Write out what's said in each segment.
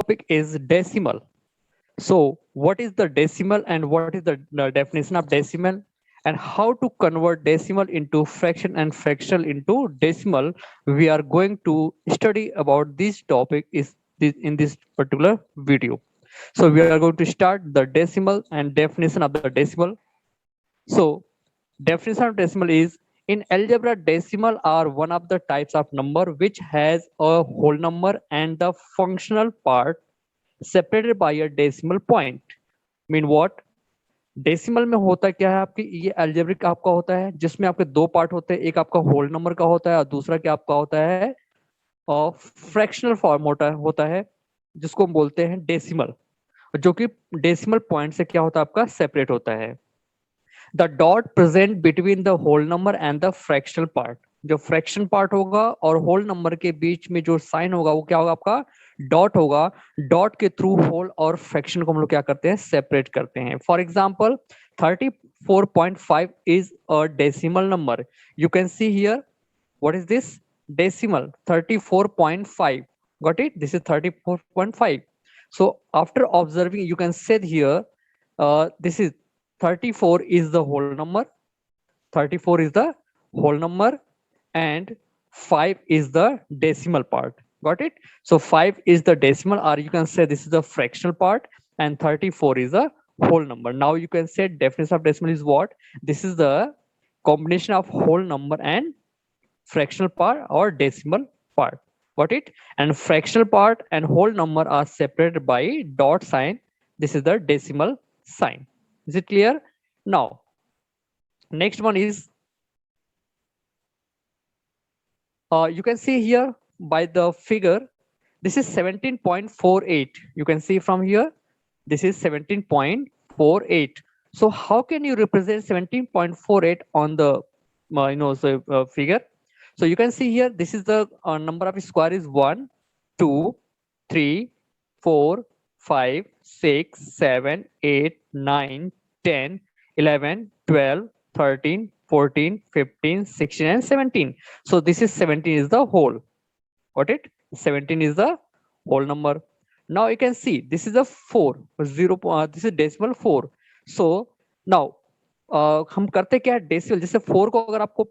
topic is decimal. So, what is the decimal and what is the definition of decimal and how to convert decimal into fraction and fractional into decimal? We are going to study about this topic in this particular video. So, we are going to start the decimal and definition of the decimal. So, definition of decimal is in algebra, decimal are one of the types of number which has a whole number and the functional part separated by a decimal point. Mean what? Decimal में होता क्या है आपकी ये algebraic आपका होता है जिसमें आपके दो पार्ट होते हैं, एक आपका होल नंबर का होता है और दूसरा क्या आपका होता है और फ्रैक्शनल फॉर्म होता है जिसको हम बोलते हैं डेसिमल, जो कि डेसिमल पॉइंट से क्या होता है आपका सेपरेट होता है. The dot present between the whole number and the fractional part. जो फ्रैक्शन पार्ट होगा और होल नंबर के बीच में जो साइन होगा वो क्या होगा आपका डॉट होगा. डॉट के थ्रू होल और फ्रैक्शन को हम लोग क्या करते हैं सेपरेट करते हैं. For example 34.5 is a decimal number. You can see here what is this decimal 34.5. Got it? This is 34.5. So after observing you can say here this is 34 is the whole number, 34 is the whole number and 5 is the decimal part. Got it? So 5 is the decimal, or you can say this is the fractional part, and 34 is a whole number. Now you can say definition of decimal is what? This is the combination of whole number and fractional part or decimal part. Got it? And fractional part and whole number are separated by dot sign. This is the decimal sign. Is it clear? Now next one is you can see here by the figure this is 17.48. You can see from here this is 17.48. So how can you represent 17.48 on the figure? So you can see here this is the number of square is 1 2 3 4 5 6 7 8 9 10 11 12 13 14 15 16 and 17. So this is 17 is the whole. Got it? 17 is the whole number. Now you can see this is a 4 0 this is decimal 4. So now हम करते क्या है decimal जैसे 4 को अगर आपको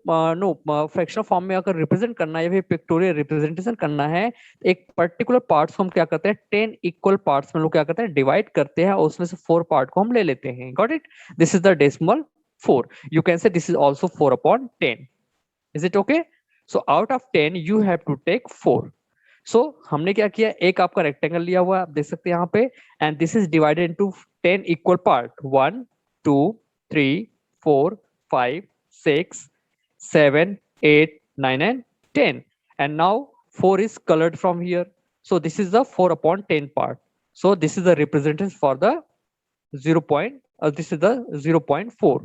fractional form में अगर रिप्रेजेंट करना है या फिर पिक्टोरियल रिप्रेजेंटेशन करना है एक पर्टिकुलर पार्ट्स को हम क्या करते हैं 10 इक्वल पार्ट्स में लोग क्या करते हैं डिवाइड करते हैं और उसमें से 4 पार्ट को हम ले लेते हैं. Got it? This is the decimal 4. You can say this is also 4/10. Is it okay? So out of 10 you have to take 4. So हमने क्या किया एक आपका रेक्टेंगल लिया हुआ है आप देख सकते हैं यहाँ पे and this is divided into 10 equal part 1 2 3 4 5 6 7 8 9 and 10 and now 4 is colored from here. So this is the 4/10 part. So this is the representation for the 0. This is the 0.4.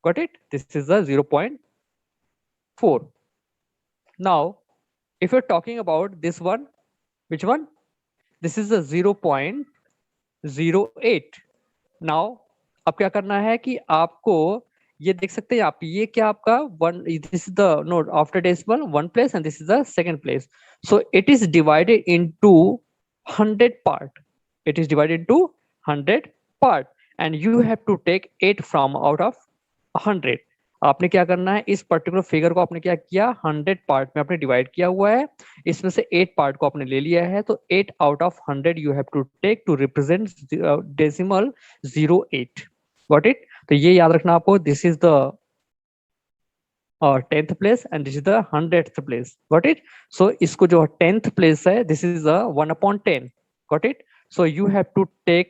Got it? This is the 0.4. Now, if you're talking about this one, which one? This is the 0.08. Now, अब क्या करना है कि आपको ये देख सकते हैं आप ये क्या आपका one this is the no after decimal one place and this is the second place. So it is divided into 100 part. It is divided into 100 part and you have to take 8 from out of 100. आपने क्या करना है इस particular figure को आपने क्या किया 100 part में आपने डिवाइड किया हुआ है इसमें से 8 पार्ट को आपने ले लिया है तो 8 out of 100 you have to take to represent decimal 08. Got it? तो ये याद रखना आपको this is the 10th place and this is the 100th place. Got it? सो इसको जो 10th प्लेस है this is 1/10. Got it? So you have to take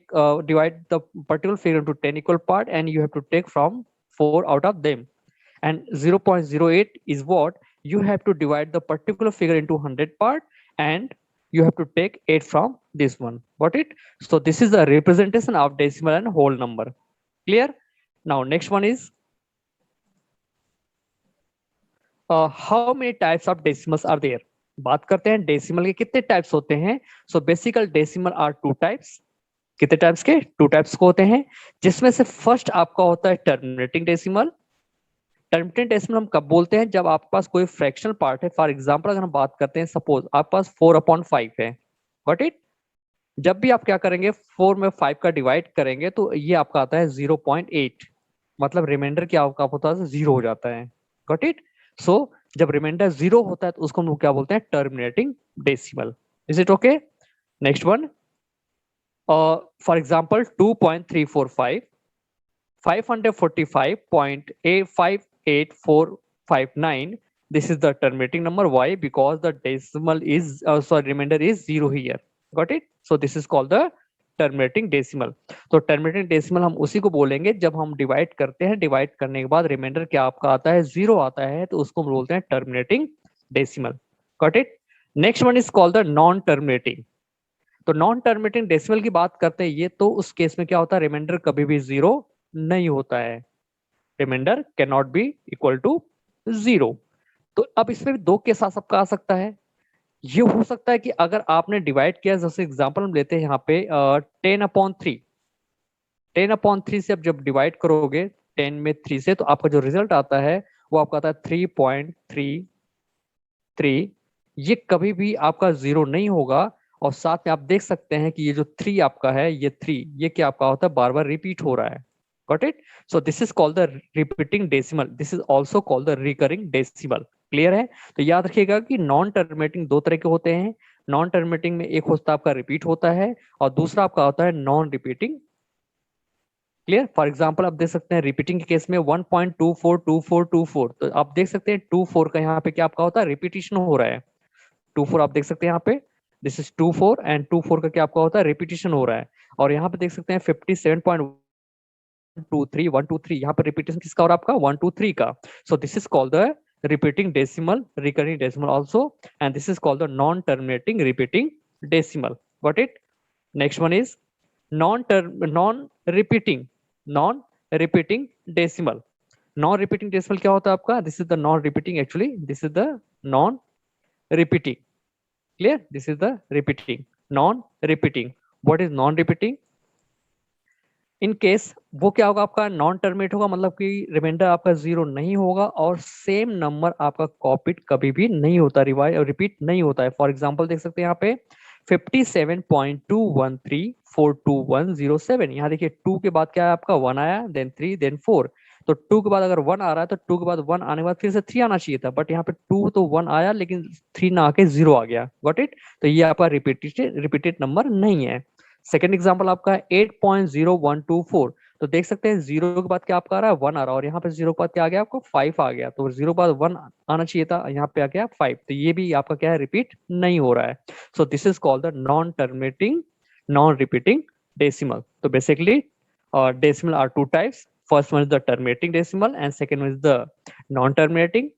divide the particular figure into 10 equal part and you have to take from 4 out of them. And 0.08 is what you have to divide the particular figure into 100 part and you have to take 8 from this one. Got it? So this is the representation of decimal and whole number. Clear? Now next one is how many types of decimals are there? बात करते हैं decimal के कितने types होते हैं. सो बेसिकल decimal are 2 types. कितने types के 2 types को होते हैं जिसमें से फर्स्ट आपका होता है टर्मिनेटिंग डेसिमल. टर्मिनेटिंग डेसिमल हम कब बोलते हैं जब आपके पास कोई फ्रैक्शनल पार्ट है. फॉर एग्जांपल अगर हम बात करते हैं सपोज आपके पास 4/5 है गॉट इट। जब भी आप क्या करेंगे 4 में 5 का डिवाइड करेंगे तो ये आपका आता है 0.8, मतलब रिमाइंडर क्या आपका होता है 0 हो जाता है। Got it. सो जब रिमाइंडर 0 होता है तो उसको हम लोग क्या बोलते हैं, terminating decimal. Is it okay? Next one, for example 2.345 545.858459. This is the terminating number. Why? Because the decimal is remainder is 0 here. Got it? So this is called the terminating decimal. तो terminating decimal हम उसी को बोलेंगे जब हम divide करते हैं, divide करने के बाद रिमाइंडर क्या आपका आता है 0 आता है, तो उसको बोलते हैं terminating decimal. Got it. Next one is called the non terminating. तो नॉन टर्मिनेटिंग डेसिमल की बात करते हैं, ये तो उस केस में क्या होता है, रिमाइंडर कभी भी 0 नहीं होता है। Remainder can not be equal to 0। तो अब इसमें भी दो केस सबका आ सकता है। ये हो सकता है कि अगर आपने डिवाइड किया, जैसे एग्जांपल हम लेते हैं यहाँ पे 10/3। 10/3 से अब जब डिवाइड करोगे 10 में 3 से, तो आपका जो रिजल्ट आता है वो आपका आता है 3.33। ये कभी भी आपका 0 नहीं होगा। और साथ में आप देख सकते हैं कि ये जो 3 आपका है, ये 3 ये क्या आपका होता है, बार बार रिपीट हो रहा है। Got it. So this is called the repeating decimal. This is also called the recurring decimal. Clear है? तो याद रखिएगा कि नॉन टर्मिनेटिंग दो तरह के होते हैं। नॉन टर्मिनेटिंग में एक होता है आपका रिपीट होता है, और दूसरा आपका होता है non repeating. Clear? For example आप देख सकते हैं रिपीटिंग के केस में 1.242424, तो आप देख सकते हैं 24 का यहाँ पे क्या आपका होता है, रिपीटिशन हो रहा है। 24 आप देख सकते हैं यहाँ पे, दिस इज 24 एंड 24 का क्या आपका होता है, रिपीटिशन हो रहा है। और यहाँ पे देख सकते हैं 57.123 यहाँ पे रिपीटिशन किसका हो रहा है, आपका 123 का। सो this is called the repeating decimal, recurring decimal also, and this is called the non terminating repeating decimal. Got it. Next one is non repeating, non repeating decimal. Non repeating decimal क्या होता है आपका, this is the non repeating, actually this is the non repeating. Clear? This is the repeating, non repeating. What is non repeating? In case वो क्या होगा, आपका non terminate होगा, मतलब कि रिमाइंडर आपका 0 नहीं होगा और सेम नंबर आपका कॉपीड कभी भी नहीं होता, रिवाइज और रिपीट नहीं होता है। फॉर एग्जांपल देख सकते हैं यहाँ पे 57.213422107। यहाँ देखिए 2 के बाद क्या है आपका 1 आया, देन 3, देन 4। तो 2 के बाद अगर 1 आ रहा है तो 2 के बाद 1 आने के बाद फिर से 3 आना चाहिए था, बट यहाँ पे 2 तो 1 आया लेकिन 3 ना आके 0 आ गया। Got it. तो ये आपका रिपीटेड नंबर नहीं है। सेकेंड एग्जाम्पल आपका है 8.0124। तो देख सकते हैं 0 के बाद क्या आपका आ रहा है, 1 आ रहा है, और यहाँ पे 0 के बाद क्या आ गया आपको, 5 आ गया। तो 0 के बाद 1 आना चाहिए था, यहाँ पे आ गया 5। तो ये भी आपका क्या है, रिपीट नहीं हो रहा है। So this is called the non terminating, non repeating decimal. तो basically decimal are two types. First one is the terminating decimal and second one is the non terminating.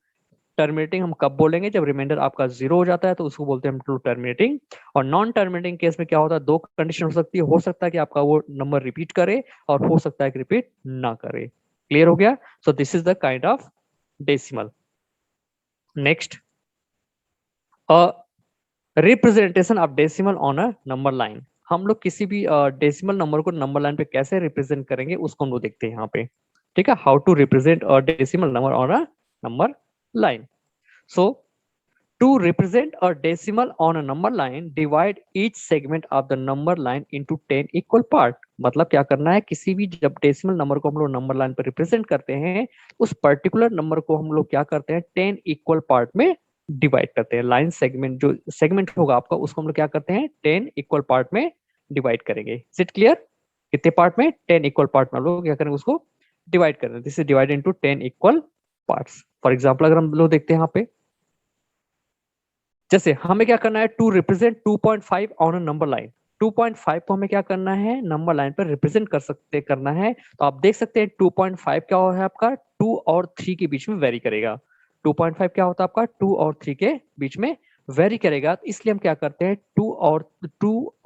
Terminating हम कब बोलेंगे, जब रिमाइंडर आपका 0 हो जाता है तो उसको बोलते हैं हम ट्रू टर्मिनेटिंग। और नॉन टर्मिनेटिंग केस में क्या होता है, दो कंडीशन हो सकता है कि आपका वो नंबर रिपीट करे, और हो सकता है कि रिपीट ना करे। क्लियर हो गया? सो this is the kind of decimal. Next, representation of decimal on a number line. हम लोग किसी भी डेसिमल नंबर को नंबर लाइन पे कैसे रिप्रेजेंट करेंगे उसको हम लोग देखते हैं यहाँ पे। ठीक है, how to represent a decimal number on a number line. So to represent a decimal on a number line, divide each segment of the number line into 10 equal part। मतलब क्या करना है, किसी भी जब डेसिमल नंबर को हम लोग नंबर लाइन पर रिप्रेजेंट करते हैं, उस पर्टिकुलर नंबर को हम लोग क्या करते हैं, 10 इक्वल पार्ट में डिवाइड करते हैं। लाइन सेगमेंट जो सेगमेंट होगा आपका, उसको हम लोग क्या करते हैं, 10 इक्वल पार्ट में डिवाइड करेंगे। Is it clear? कितने पार्ट में, 10 इक्वल पार्ट में हम लोग क्या करेंगे, उसको डिवाइड करेंगे। This is divide into 10 equal parts. For example अगर हम लोग देखते हैं यहाँ पे, जैसे हमें क्या करना है, to represent 2.5 on a number line. 2.5 को हमें क्या करना है, नंबर लाइन पर रिप्रेजेंट करना है। तो आप देख सकते हैं 2.5 क्या हो है आपका, 2 और 3 के बीच में वेरी करेगा। 2.5 क्या होता है आपका, 2 और 3 के बीच में वेरी करेगा। इसलिए हम क्या करते हैं, 2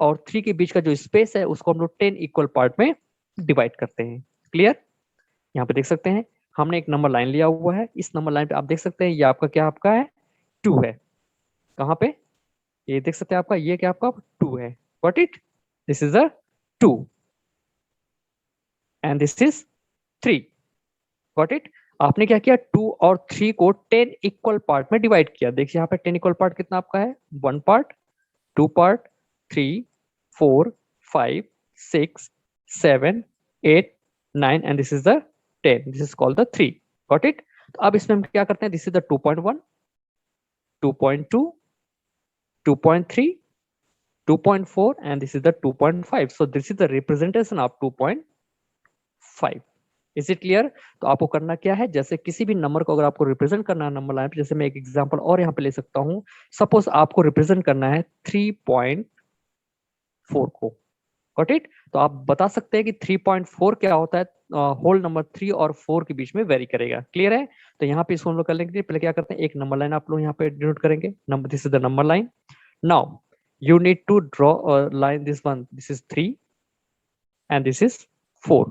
और 3 के बीच का जो स्पेस है उसको हम लोग 10 इक्वल पार्ट में डिवाइड करते हैं। क्लियर? यहाँ पे देख सकते हैं हमने एक नंबर लाइन लिया हुआ है। इस नंबर लाइन पे आप देख सकते हैं ये आपका क्या आपका है, 2 है। कहाँ पे, ये देख सकते हैं आपका, ये क्या आपका 2 है। Got it? This is a 2 and this is 3। Got it? आपने क्या किया, 2 और 3 को 10 इक्वल पार्ट में डिवाइड किया। देखिए यहाँ पे 10 इक्वल पार्ट कितना आपका है, 1 part, 2 part, 3, 4, 5, 6, 7, 8, 9 and this is the 10. This is called the 3. Got it? तो अब इसमें हम क्या करते हैं? This is the 2.1, 2.2, 2.3, 2.4 and this is the 2.5. So this is the representation of 2.5. Is it clear? तो आपको करना क्या है, जैसे किसी भी नंबर को अगर आपको रिप्रेजेंट करना है नंबर लाइन पे, जैसे मैं एक एग्जांपल और यहाँ पे ले सकता हूँ. सपोज आपको रिप्रेजेंट करना है 3.4 को. Got it? तो आप बता सकते हैं कि 3.4 क्या होता है, होल नंबर 3 और 4 के बीच में वेरी करेगा. क्लियर है? तो यहाँ पे इसको हम लोग कर लेंगे. पहले क्या करते हैं, एक नंबर लाइन आप लोग यहाँ पे डिनोट करेंगे. Number, this is the number line. Now you need to draw a line. This one, this is 3 and this is 4.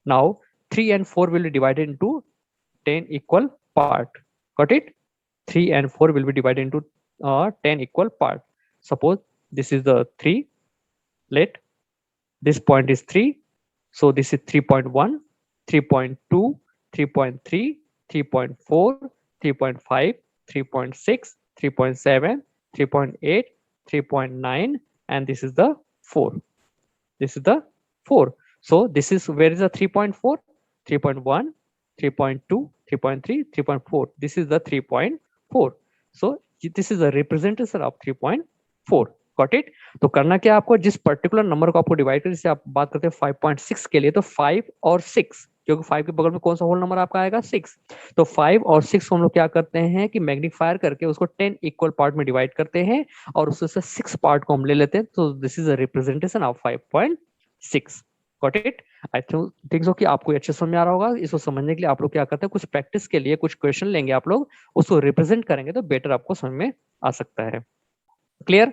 Now 3 and 4 will be divided into 10 equal part. Got it? 3 and 4 will be divided into 10 equal part. Suppose this is the 3. Let this point is 3. So this is 3.1, 3.2, 3.3, 3.4, 3.5, 3.6, 3.7, 3.8, 3.9 and this is the 4. This is the 4. So this is, where is the 3.4? 3.1, 3.2, 3.3, 3.4. This is the 3.4. So this is the representation of 3.4. Got it? तो करना क्या आपको, जिस particular number को आपको divide कर, जैसे आप बात करते हैं 5.6 के लिए, तो 5 और 6, क्योंकि 5 के बगल में कौन सा होल नंबर आपका आएगा, 6. तो 5 और 6 को हम लोग क्या करते हैं कि मैग्नीफायर करके उसको 10 इक्वल पार्ट में डिवाइड करते हैं और उससे 6 पार्ट को हम ले लेते हैं. तो this is a representation of 5.6. Got it? I think so कि आपको अच्छे समझ में आ रहा होगा. इसको समझने के लिए आप लोग क्या करते हैं, कुछ प्रैक्टिस के लिए कुछ क्वेश्चन लेंगे आप लोग, उसको रिप्रेजेंट करेंगे तो बेटर आपको समझ में आ सकता है. क्लियर?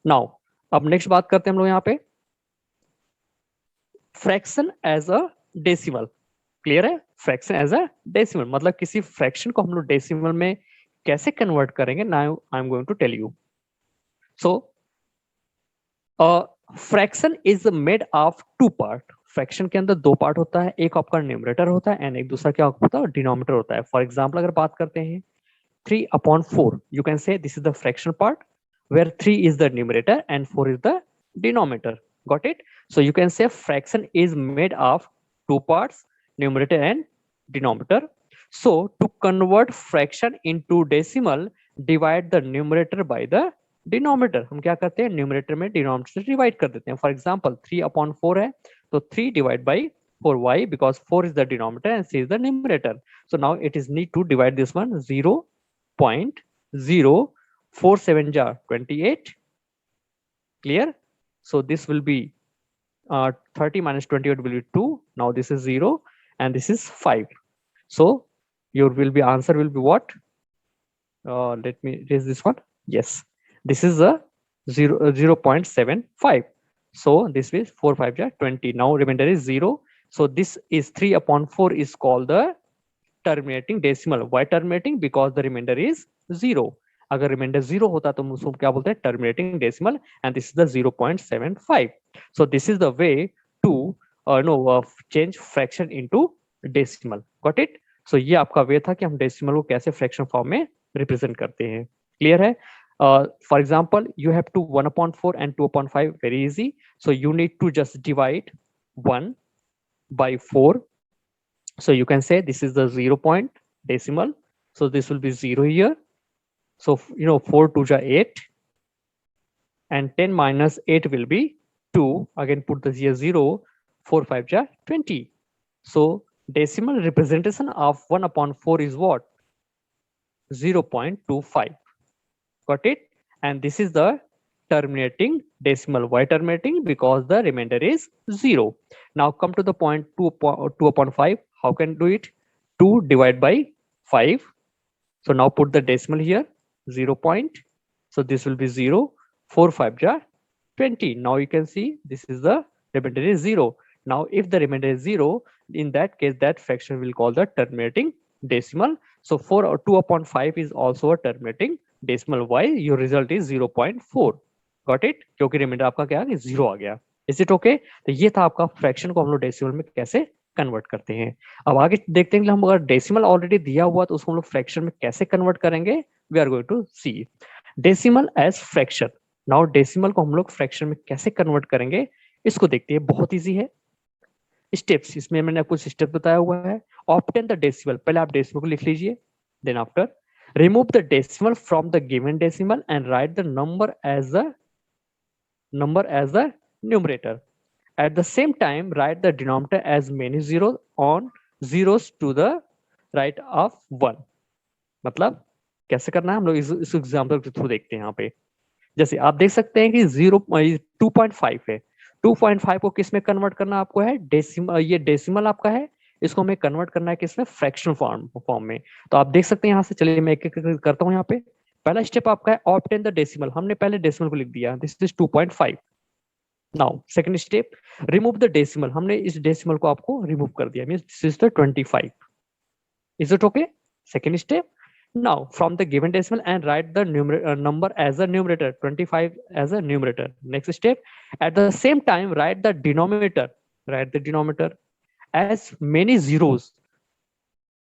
नाउ अब नेक्स्ट बात करते हैं हम लोग यहाँ पे fraction as a decimal. Clear है? फ्रैक्शन एज अ डेसिमल मतलब किसी फ्रैक्शन को हम लोग डेसिमल में कैसे कन्वर्ट करेंगे. Now I am going to tell you. So fraction is made of 2 part. Fraction के अंदर 2 पार्ट होता है. एक आपका न्यूमरेटर होता है एंड एक दूसरा क्या होता है, डिनोमिनेटर होता है. फॉर एग्जांपल अगर बात करते हैं 3/4, you can say this is the fraction part where 3 is the numerator and 4 is the denominator. Got it? So you can say fraction is made of 2 parts, numerator and denominator. So to convert fraction into decimal, divide the numerator by the denominator. हम क्या करते हैं, numerator में denominator से divide कर देते हैं. For example 3/4 है तो 3 divide by 4. Why? Because 4 is the denominator and 3 is the numerator. So now it is need to divide this one. 0.047 jar 28. Clear? So this will be 30 minus 28 will be 2. Now this is 0 and this is 5. So your will be answer will be what? Let me raise this one. Yes, this is a 0.75. So this is 4 5 jar 20. Now remainder is 0. So this is 3/4 is called the terminating decimal. Why terminating? Because the remainder is 0. अगर remainder 0 होता तो उसको क्या बोलते हैं, terminating decimal, and this is the 0.75. So this is the way to change fraction into decimal. Got it? So ये आपका वे था कि हम decimal को कैसे fraction form में represent करते हैं. Clear है? For example, you have to 1/4 and 2/5. Very easy. So you need to just divide 1 by 4. So you can say this is the 0 point decimal. So this will be 0 here. So 4 2 ja 8 and 10 minus 8 will be 2. Again put the here 0. 4 5 ja 20. So decimal representation of 1/4 is what? 0.25. Got it? And this is the terminating decimal. Why terminating? Because the remainder is 0. Now come to the point 2/5. How can do it? 2 divided by 5. So now put the decimal here, 0 point. So this will be 0. 4 5 ja 20. Now you can see this is the remainder is 0. Now if the remainder is 0, in that case that fraction will call the terminating decimal. So 2/5 is also a terminating decimal. Why? Your result is 0.4. Got it? क्योंकि remainder आपका क्या आ गया, 0 आ गया. Is it okay? तो ये था आपका fraction को हम लोग decimal में कैसे कन्वर्ट करते हैं. अब आगे देखते हैं कि हम अगर डेसिमल ऑलरेडी दिया हुआ तो उसको हम लोग फ्रैक्शन में कैसे कन्वर्ट करेंगे. We are going to see decimal as fraction. Now decimal को हम लोग फ्रैक्शन में कैसे कन्वर्ट करेंगे इसको देखते हैं, बहुत इजी है। स्टेप्स, इसमें मैंने कुछ स्टेप बताया हुआ है। ऑब्टेन द डेसिमल, पहले आप डेसिमल को लिख लीजिए, then after remove the decimal from the given decimal and write the number as the numerator. At the same time, write the denominator as many zeros on zeros to the right of 1. मतलब कैसे करना है हम लोग इस example के through देखते हैं। यहाँ पे जैसे आप देख सकते हैं कि 2.5 है, 2.5 को किस में कन्वर्ट करना आपको है, डेसिमल, ये डेसिमल आपका है, इसको हमें कन्वर्ट करना है किसमें, फ्रैक्शनल फॉर्म में। तो आप देख सकते हैं यहाँ से, चलिए मैं एक एक करता हूँ। यहाँ पे पहला स्टेप आपका है ऑब्टेन द डेसिमल, हमने पहले डेसिमल को लिख दिया, this is 2.5। Now second step remove the decimal, हमने इस डेसिमल को आपको रिमूव कर दिया, means this is the 25। Is it okay? Second step, now from the given decimal and write the number as a numerator, 25 as a numerator. Next step, at the same time write the denominator as many zeros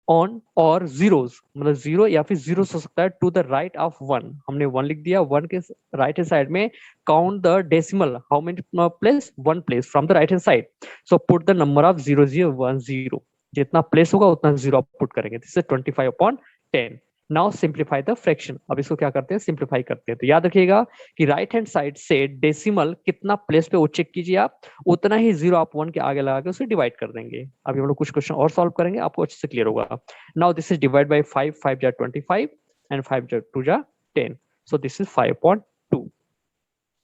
on or zeros, मतलब zero या फिर zero हो सकता है, to the right of 1, हमने 1 लिख दिया, 1 के राइट हैंड साइड में count the decimal, how many place, 1 place from the right hand side, so put the number of 0010, जितना प्लेस होगा उतना जीरो आप पुट करेंगे, this is 25/10। Now simplify the fraction, अब इसको क्या करते हैं, सिंप्लीफाई करते हैं। तो याद रखिएगा कि राइट हैंड साइड से डेसिमल कितना प्लेस पे वो चेक कीजिए आप, उतना ही जीरो आप 1 के आगे लगा के उसे डिवाइड कर देंगे। अभी हम लोग कुछ क्वेश्चन और सॉल्व करेंगे, आपको अच्छे से क्लियर होगा। Now this is divide by 5, 5 जा 25 एंड 5 जा 2 जा 10, सो this is 5.2।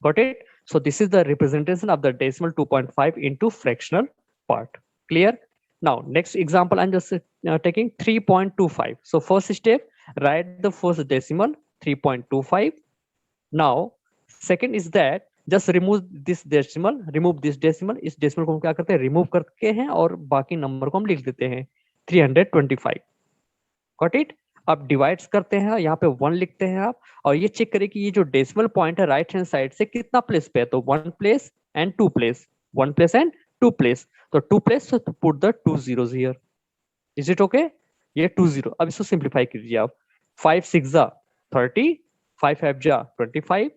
Got it? So this is the representation of the decimal 2.5 into fractional part. Clear? Now next example, I'm just taking 3.25. So first step, write the first decimal 3.25. Now second is that just remove this decimal, इस decimal को हम क्या करते हैं, remove करके हैं और बाकी नंबर को हम लिख देते हैं 325। Got it? अब डिवाइड्स करते हैं, यहाँ पे 1 लिखते हैं आप, और ये चेक करें कि ये जो डेसिमल पॉइंट है राइट हैंड साइड से कितना प्लेस पे है, तो 1 place and 2 place, 1 place and 2 place, तो 2 प्लेस, तो put the 2 zeros here. Is it okay? ये 2 0, अब इसको सिंप्लीफाई कीजिए आप, 5 6 जा 30, 5 5 जा 25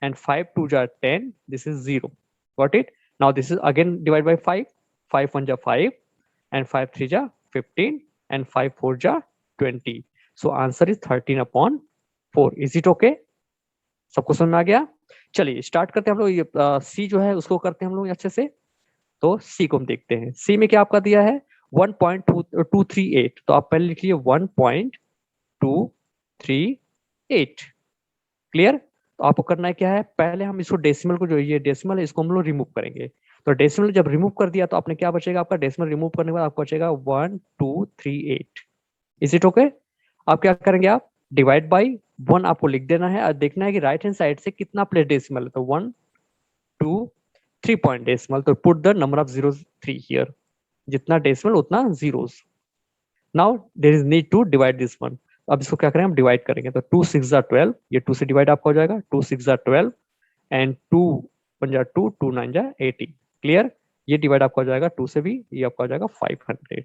and 5 2 जा 10, this is 0. Got it? Now this is again divide by 5, 5 1 जा 5 and 5 3 जा 15 and 5 4 जा 20. So answer is 13/4. Is it okay? सबको समझ में आ गया? चलिए स्टार्ट करते हैं हम लोग। ये सी जो है उसको करते हैं हम लोग अच्छे से। तो सी को हम देखते हैं, सी में क्या आपका दिया है 1.238, तो आप पहले लिखिए 1.238। क्लियर? तो आपको करना है क्या है, पहले हम इसको डेसिमल को, जो ये डेसिमल है इसको हम लोग रिमूव करेंगे। तो डेसिमल जब रिमूव कर दिया तो आपने क्या बचेगा, आपका डेसिमल रिमूव करने के बाद आपको बचेगा 1238। Is it okay? आप क्या करेंगे, आप डिवाइड बाई 1 आपको लिख देना है और देखना है कि राइट हैंड साइड से कितना प्लेस डेसिमल है, तो 1 2 3 पॉइंट डेसिमल, तो put the number of zeros 3 here, जितना डेसिमल उतना zeros. Now there is need to divide this one, अब इसको क्या करें, हम डिवाइड करेंगे, तो 2 6 जा 12, ये 2 से डिवाइड आपका हो जाएगा, 2 6 जा 12 एंड 2 1 जा 2, 2 9 जा 80। क्लियर? ये डिवाइड आपका हो जाएगा 2 से भी, ये आपका हो जाएगा 500।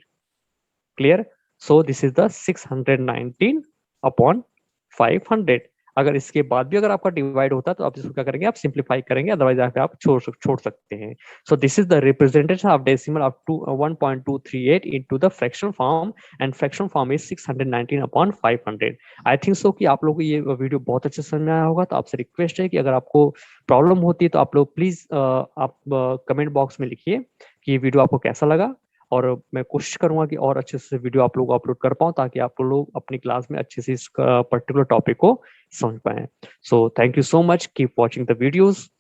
Clear? So this is the 619/500। अगर इसके बाद भी अगर आपका डिवाइड होता है तो आप इसको क्या करेंगे, आप सिंप्लीफाई करेंगे, अदरवाइज यहाँ पे आप छोड़ सकते हैं। सो this is the representation of decimal of 1.238 into the fractional form, and fractional form is 619/500। I think so कि आप लोगों को ये वीडियो बहुत अच्छे से समझ में आया होगा। तो आपसे रिक्वेस्ट है कि अगर आपको प्रॉब्लम होती है तो आप लोग प्लीज आप कमेंट बॉक्स में लिखिए कि ये वीडियो आपको कैसा लगा, और मैं कोशिश करूंगा कि और अच्छे से वीडियो आप लोग को अपलोड कर पाऊं, ताकि आप लोग अपनी क्लास में अच्छे से इस पर्टिकुलर टॉपिक को समझ पाए। So thank you so much, keep watching the videos.